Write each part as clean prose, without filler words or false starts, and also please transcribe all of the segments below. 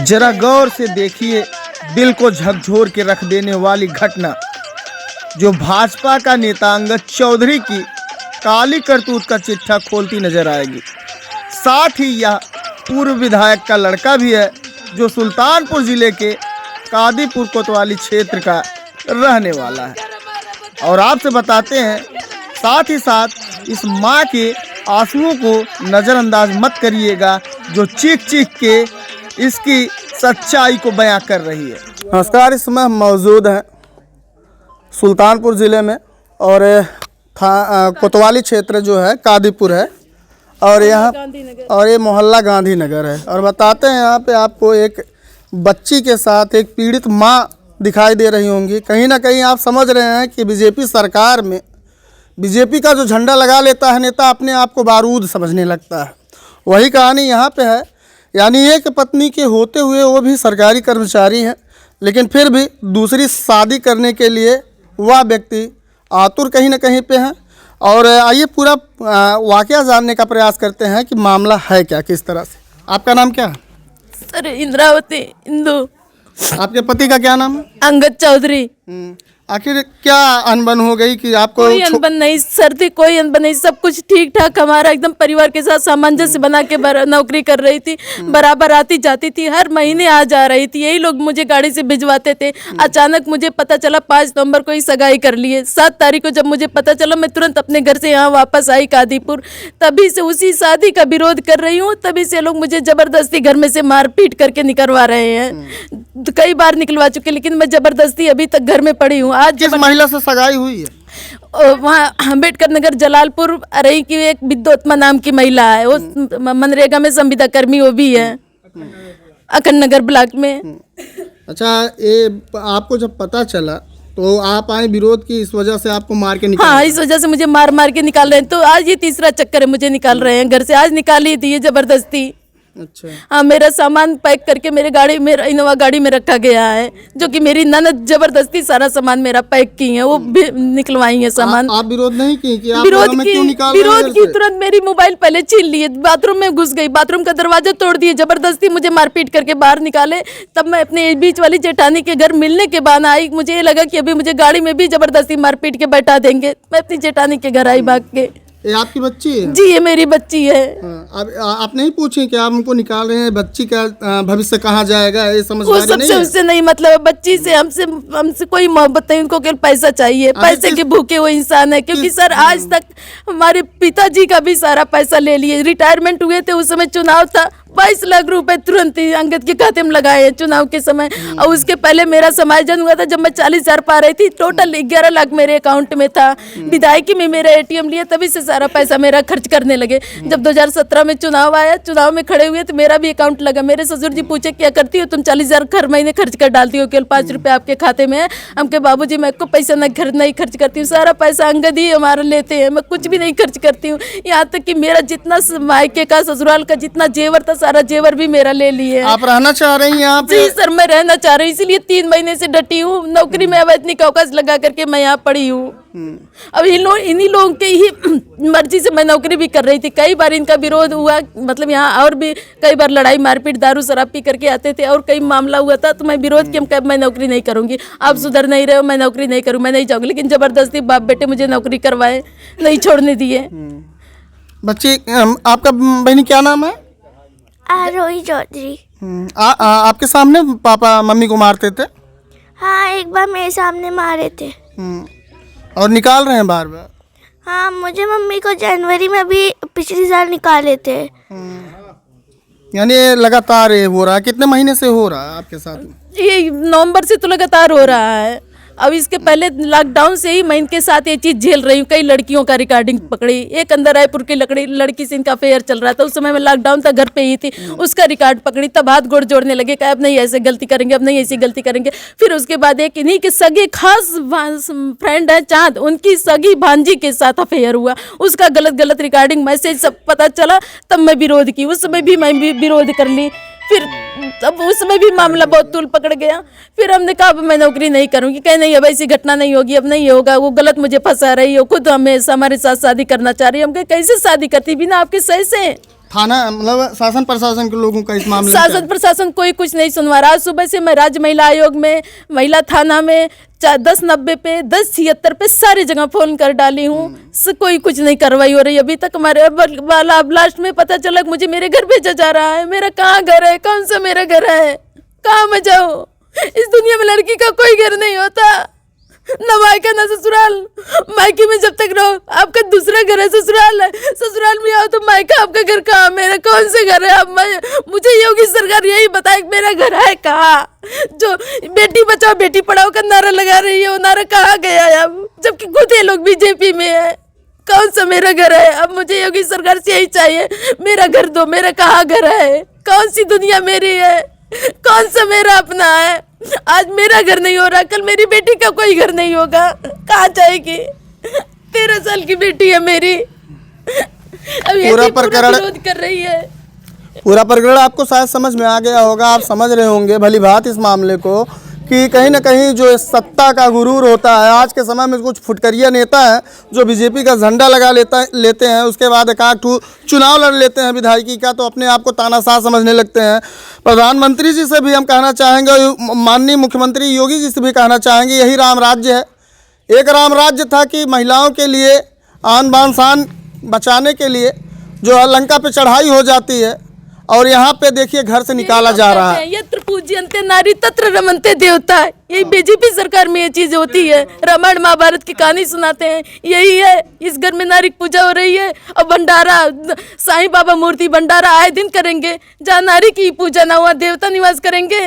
जरा गौर से देखिए दिल को झकझोर के रख देने वाली घटना जो भाजपा का नेता अंगद चौधरी की काली करतूत का चिट्ठा खोलती नजर आएगी। साथ ही यह पूर्व विधायक का लड़का भी है जो सुल्तानपुर जिले के कादीपुर कोतवाली क्षेत्र का रहने वाला है। और आपसे बताते हैं साथ ही साथ इस माँ के आंसुओं को नज़रअंदाज मत करिएगा जो चीख चीख के इसकी सच्चाई को बयां कर रही है। नमस्कार, इस समय हम मौजूद हैं सुल्तानपुर ज़िले में और कोतवाली क्षेत्र जो है कादीपुर है और यहाँ और ये मोहल्ला गांधीनगर है। और बताते हैं यहाँ पे आपको एक बच्ची के साथ एक पीड़ित माँ दिखाई दे रही होंगी। कहीं ना कहीं आप समझ रहे हैं कि बीजेपी सरकार में बीजेपी का जो झंडा लगा लेता है नेता अपने आप को बारूद समझने लगता है। वही कहानी यहाँ पे है, यानी एक पत्नी के होते हुए वो भी सरकारी कर्मचारी हैं, लेकिन फिर भी दूसरी शादी करने के लिए वह व्यक्ति आतुर कहीं ना कहीं पे हैं। और आइए पूरा वाकया जानने का प्रयास करते हैं कि मामला है क्या, किस तरह से। आपका नाम क्या है? सर इंद्रावती इंदू। आपके पति का क्या नाम है? अंगद चौधरी। आखिर क्या अनबन हो गई कि आपको? कोई अनबन नहीं सर थी, कोई अनबन नहीं, सब कुछ ठीक ठाक हमारा एकदम परिवार के साथ सामंजस्य बना के नौकरी कर रही थी, बराबर आती जाती थी, हर महीने आ जा रही थी, यही लोग मुझे गाड़ी से भिजवाते थे। अचानक मुझे पता चला 5 नवंबर को ही सगाई कर लिए। 7 तारीख को जब मुझे पता चला मैं तुरंत अपने घर से यहाँ वापस आई कादीपुर। तभी से उसी शादी का विरोध कर रही हूँ, तभी से लोग मुझे जबरदस्ती घर में से मारपीट करके निकलवा रहे हैं। कई बार निकलवा चुके, लेकिन मैं जबरदस्ती अभी तक घर में पड़ी हूँ। आज किस महिला से सगाई हुई है? वहाँ अम्बेडकर नगर जलालपुर अरई की एक विद्योत्मा नाम की महिला है, वो मनरेगा में संविदा कर्मी वो भी है, अखंड नगर ब्लॉक में। अच्छा, ये आपको जब पता चला तो आप आए विरोध की इस वजह से आपको मार के निकाल? हाँ, इस वजह से मुझे मार मार के निकाल रहे हैं। तो आज ये तीसरा चक्कर है, मुझे निकाल रहे हैं घर से। आज निकाल ही दिए जबरदस्ती। अच्छा। हाँ, मेरा सामान पैक करके मेरा इनोवा गाड़ी में रखा गया है, जो कि मेरी ननद जबरदस्ती सारा सामान मेरा पैक की है, वो भी निकलवाई है सामान। आप विरोध नहीं की? आप विरोध में की, क्यों निकाल विरोध की। तुरंत मेरी मोबाइल पहले छीन लिए, बाथरूम में घुस गई, बाथरूम का दरवाजा तोड़ दिए, जबरदस्ती मुझे मारपीट करके बाहर निकाले। तब मैं अपने बीच वाली जेठानी के घर मिलने के बाद आई। मुझे ये लगा कि अभी मुझे गाड़ी में भी जबरदस्ती मारपीट के बैठा देंगे। मैं अपनी जेठानी के घर आई भाग के। ये आपकी बच्ची है? जी, ये मेरी बच्ची है। अब आप नहीं पूछे कि आप हमको निकाल रहे हैं, बच्ची का भविष्य कहाँ जाएगा? ये समझदारी नहीं है? उससे नहीं मतलब, बच्ची से हमसे कोई मोहब्बत नहीं, उनको केवल पैसा चाहिए। पैसे के भूखे वो इंसान है। क्योंकि सर आज तक हमारे पिताजी का भी सारा पैसा ले लिए। रिटायरमेंट हुए थे, उस समय चुनाव था, 22 लाख रुपए तुरंत ही अंगद के खाते में लगाए चुनाव के समय। और उसके पहले मेरा समायोजन हुआ था जब मैं 40,000 पा रही थी। टोटल 11 लाख मेरे अकाउंट में था। विधायकी में मेरा ATM लिया, तभी से सारा पैसा मेरा खर्च करने लगे। जब 2017 में चुनाव आया, चुनाव में खड़े हुए तो मेरा भी अकाउंट लगा। मेरे ससुर जी पूछे क्या करती हो तुम? 40,000 हर महीने खर्च कर डालती हो, केवल 5 रुपये आपके खाते में है। हम के बाबूजी मैं को पैसा नहीं खर्च करती हूँ, सारा पैसा अंगद ही हमारा लेते हैं, मैं कुछ भी नहीं खर्च करती हूँ। यहाँ तक कि मेरा जितना मायके का ससुराल का जितना जेवर था, सारा जेवर भी मेरा ले लिए। आप रहना चाह रही हैं यहाँ पे? जी सर, मैं रहना चाह रही हूँ, इसलिए 3 महीने से डटी हूँ। नौकरी में अवैतनिक अवकाश लगा करके मैं यहाँ पड़ी हूँ। अब इन्हीं लोगों के ही मर्जी से मैं नौकरी भी कर रही थी। कई बार इनका विरोध हुआ, मतलब यहाँ और भी कई बार लड़ाई मारपीट दारू शराब पी करके आते थे और कई मामला हुआ था। तो मैं विरोध किया, मैं नौकरी नहीं करूँगी, आप सुधर नहीं रहे हो, मैं नौकरी नहीं करूँ, मैं नहीं जाऊँगी। लेकिन जबरदस्ती बाप बेटे मुझे नौकरी करवाए, नहीं छोड़ने दिए। बच्ची, आपका बहनी क्या नाम है? आरोही चौधरी। आपके सामने पापा मम्मी को मारते थे? हाँ, एक बार मेरे सामने मारे थे। और निकाल रहे हैं बार बार? हाँ, मुझे मम्मी को जनवरी में अभी पिछले साल निकाले थे। यानी लगातार ये हो रहा है? कितने महीने से हो रहा है आपके साथ? ये नवंबर से तो लगातार हो रहा है। अब इसके पहले लॉकडाउन से ही मैं इनके साथ ये चीज़ झेल रही हूँ। कई लड़कियों का रिकॉर्डिंग पकड़ी, एक अंदर रायपुर की लड़की से इनका अफेयर चल रहा था। उस समय में लॉकडाउन था, घर पे ही थी, उसका रिकॉर्ड पकड़ी। तब हाथ गोड़ जोड़ने लगे, कहा अब नहीं ऐसे गलती करेंगे, अब नहीं ऐसी गलती करेंगे। फिर उसके बाद एक इन्हीं के सगे खास फ्रेंड है चाँद, उनकी सगी भांजी के साथ अफेयर हुआ, उसका गलत रिकॉर्डिंग मैसेज सब पता चला। तब मैं विरोध की, उस समय भी मैं विरोध कर ली। फिर अब उसमें भी मामला बहुत तूल पकड़ गया। फिर हमने कहा अब मैं नौकरी नहीं करूँगी, कहीं नहीं अब ऐसी घटना नहीं होगी, अब नहीं होगा, वो गलत मुझे फंसा रही हो, खुद हमें हमारे साथ शादी करना चाह रही है। हम कहे कैसे शादी करती बिना आपके सही से? थाना मतलब शासन प्रशासन के लोगों का इस मामले में शासन प्रशासन कोई कुछ नहीं सुनवा रहा। आज सुबह से मैं राज्य महिला आयोग में, महिला थाना में 1090 पे, 1076 पे सारी जगह फोन कर डाली हूँ, कोई कुछ नहीं कार्रवाई हो रही अभी तक। हमारे वाला अब लास्ट में पता चला कि मुझे मेरे घर भेजा जा रहा है। मेरा कहाँ घर है, कौन सा मेरा घर है, कहाँ मैं जाऊँ? इस दुनिया में लड़की का कोई घर नहीं होता, न मायका न ससुराल। मायके में जब तक रहो आपका दूसरा घर है, ससुराल है, ससुराल में आओ तो मायका आपका घर कहाँ, मेरा कौन से घर है? अब मुझे योगी सरकार यही बताए कि मेरा घर है कहाँ। जो बेटी बचाओ बेटी पढ़ाओ का नारा लगा रही है, वो नारा कहाँ गया है अब, जबकि खुद ये लोग बीजेपी में है। कौन सा मेरा घर है? अब मुझे योगी सरकार से यही चाहिए, मेरा घर दो। मेरा कहाँ घर है? कौन सी दुनिया मेरी है? कौन सा मेरा अपना है? आज मेरा घर नहीं हो रहा, कल मेरी बेटी का कोई घर नहीं होगा, कहाँ जाएगी? 13 साल की बेटी है मेरी, अब ये पूरा पूरा प्रकरण विरोध कर रही है। पूरा प्रकरण आपको शायद समझ में आ गया होगा, आप समझ रहे होंगे भली भांत इस मामले को कि कहीं ना कहीं जो इस सत्ता का गुरूर होता है, आज के समय में कुछ फुटकरिया नेता है जो बीजेपी का झंडा लगा लेते हैं, उसके बाद एक आध चुनाव लड़ लेते हैं विधायकी का, तो अपने आप को तानाशाह समझने लगते हैं। प्रधानमंत्री जी से भी हम कहना चाहेंगे, माननीय मुख्यमंत्री योगी जी से भी कहना चाहेंगे, यही राम राज्य है। एक राम राज्य था कि महिलाओं के लिए आन बान शान बचाने के लिए जो लंका पे चढ़ाई हो जाती है, और यहाँ पे देखिए घर से निकाला जा रहा है। यत्र पूज्यन्ते नारी तत्र रमन्ते देवता। यही बीजेपी सरकार में ये चीज होती है। रामायण महाभारत की कहानी सुनाते हैं, यही है। इस घर में नारी पूजा हो रही है और भंडारा, साईं बाबा मूर्ति भंडारा आए दिन करेंगे। जहाँ नारी की पूजा ना हुआ देवता निवास करेंगे।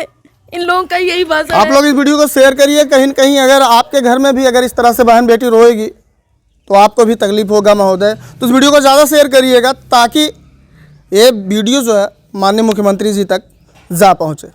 इन लोगों का यही भाषा है। आप लोग इस वीडियो को शेयर करिए, कहीं न कहीं अगर आपके घर में भी अगर इस तरह से बहन बेटी रोएगी तो आपको भी तकलीफ होगा महोदय। तो इस वीडियो को ज़्यादा शेयर करिएगा ताकि ये वीडियो जो है माननीय मुख्यमंत्री जी तक जा पहुँचे।